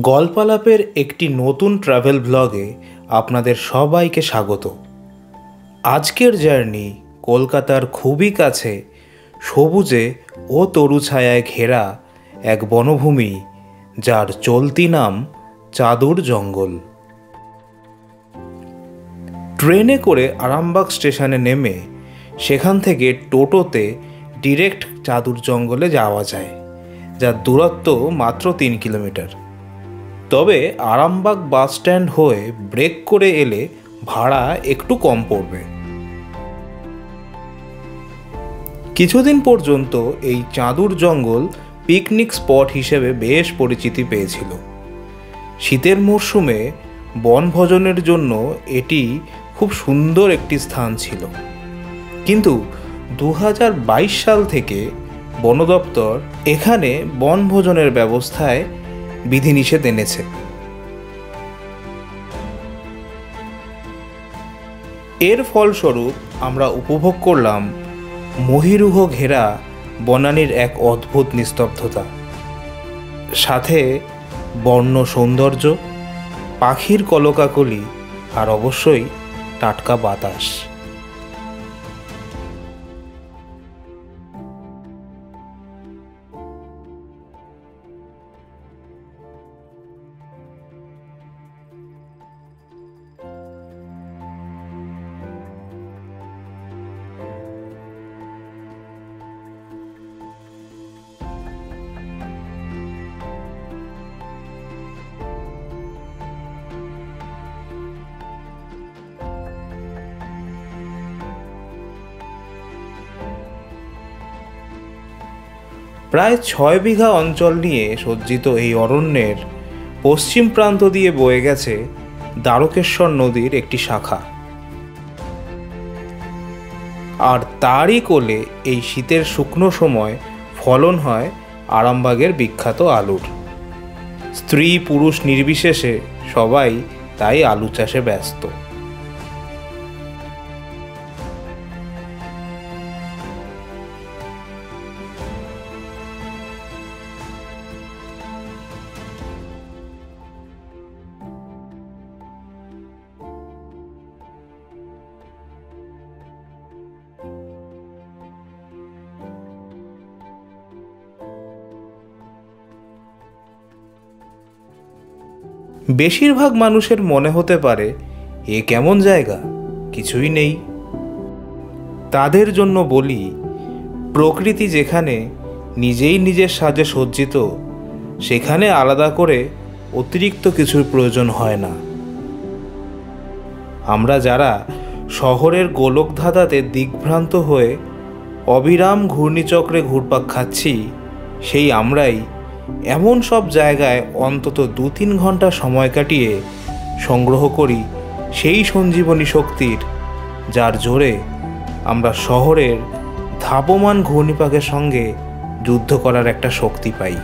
গল্পালাপের একটি নতুন ট্রাভেল ব্লগে আপনাদের সবাইকে স্বাগত। আজকের জার্নি কলকাতার খুবই কাছে সবুজে ও তরু ছায়ায় ঘেরা এক বনভূমি, যার চলতি নাম চাদুর জঙ্গল। ট্রেনে করে আরামবাগ স্টেশনে নেমে সেখান থেকে টোটোতে ডিরেক্ট চাদুর জঙ্গলে যাওয়া যায়, যার দূরত্ব মাত্র 3 কিলোমিটার। তবে আরামবাগ বাস স্ট্যান্ড হয়ে ব্রেক করে এলে ভাড়া একটু কম পড়বে। কিছুদিন পর্যন্ত এই চাদুর জঙ্গল পিকনিক স্পট হিসেবে বেশ পরিচিতি পেয়েছিল। শীতের মরশুমে বনভোজনের জন্য এটি খুব সুন্দর একটি স্থান ছিল, কিন্তু 2022 সাল থেকে বন দপ্তর এখানে বনভোজনের ব্যবস্থায় বিধিনিষেধ এনেছে। এর ফলস্বরূপ আমরা উপভোগ করলাম মহিরুহ ঘেরা বনানীর এক অদ্ভুত নিস্তব্ধতা, সাথে বন্য সৌন্দর্য, পাখির কলকাকলি আর অবশ্যই টাটকা বাতাস। প্রায় 6 বিঘা অঞ্চল নিয়ে সজ্জিত এই অরণ্যের পশ্চিম প্রান্ত দিয়ে বয়ে গেছে দ্বারকেশ্বর নদীর একটি শাখা, আর তারই কোলে এই শীতের শুকনো সময় ফলন হয় আরামবাগের বিখ্যাত আলুর। স্ত্রী পুরুষ নির্বিশেষে সবাই তাই আলু চাষে ব্যস্ত। বেশিরভাগ মানুষের মনে হতে পারে এ কেমন জায়গা, কিছুই নেই। তাদের জন্য বলি, প্রকৃতি যেখানে নিজেই নিজের সাজে সজ্জিত, সেখানে আলাদা করে অতিরিক্ত কিছুর প্রয়োজন হয় না। আমরা যারা শহরের গোলকধাঁধাতে দিগ্ভ্রান্ত হয়ে অবিরাম ঘূর্ণিচক্রে ঘুরপাক খাচ্ছি, সেই আমরাই এমন সব জায়গায় অন্তত 2-3 ঘন্টা সময় কাটিয়ে সংগ্রহ করি সেই সঞ্জীবনী শক্তির, যার জোরে আমরা শহরের ধাবমান ঘূর্ণিপাকের সঙ্গে যুদ্ধ করার একটা শক্তি পাই।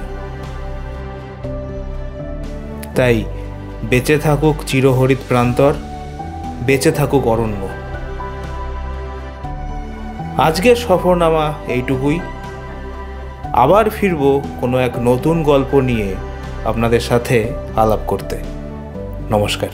তাই বেঁচে থাকুক চিরহরিত প্রান্তর, বেঁচে থাকুক অরণ্য। আজকের সফরনামা এইটুকুই। আবার ফিরব কোনো এক নতুন গল্প নিয়ে আপনাদের সাথে আলাপ করতে। নমস্কার।